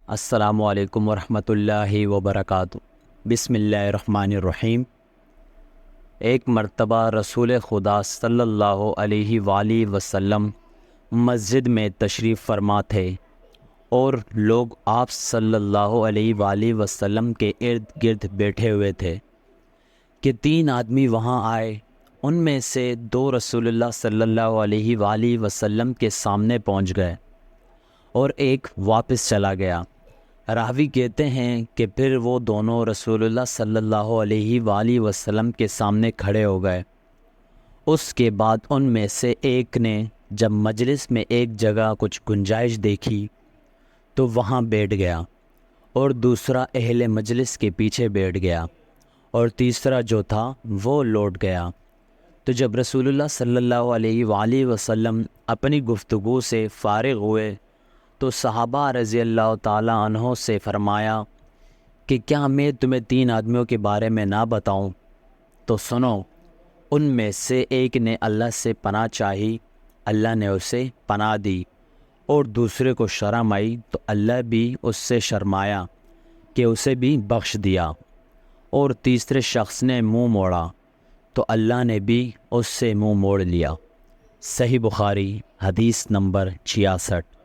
السلام علیکم ورحمۃ اللہ وبرکاتہ۔ بسم اللہ الرحمن الرحیم۔ ایک مرتبہ رسول خدا صلی اللہ علیہ وآلہ وسلم مسجد میں تشریف فرما تھے اور لوگ آپ صلی اللہ علیہ وآلہ وسلم کے ارد گرد بیٹھے ہوئے تھے کہ تین آدمی وہاں آئے۔ ان میں سے دو رسول اللہ صلی اللہ علیہ وآلہ وسلم کے سامنے پہنچ گئے اور ایک واپس چلا گیا۔ راوی کہتے ہیں کہ پھر وہ دونوں رسول اللہ صلی اللہ علیہ وآلہ وسلم کے سامنے کھڑے ہو گئے۔ اس کے بعد ان میں سے ایک نے جب مجلس میں ایک جگہ کچھ گنجائش دیکھی تو وہاں بیٹھ گیا، اور دوسرا اہل مجلس کے پیچھے بیٹھ گیا، اور تیسرا جو تھا وہ لوٹ گیا۔ تو جب رسول اللہ صلی اللہ علیہ وآلہ وسلم اپنی گفتگو سے فارغ ہوئے تو صحابہ رضی اللہ تعالیٰ عنہ سے فرمایا کہ کیا میں تمہیں تین آدمیوں کے بارے میں نہ بتاؤں؟ تو سنو۔ ان میں سے ایک نے اللہ سے پناہ چاہی، اللہ نے اسے پناہ دی، اور دوسرے کو شرم آئی تو اللہ بھی اس سے شرمایا کہ اسے بھی بخش دیا، اور تیسرے شخص نے منہ موڑا تو اللہ نے بھی اس سے منہ موڑ لیا۔ صحیح بخاری حدیث نمبر 66۔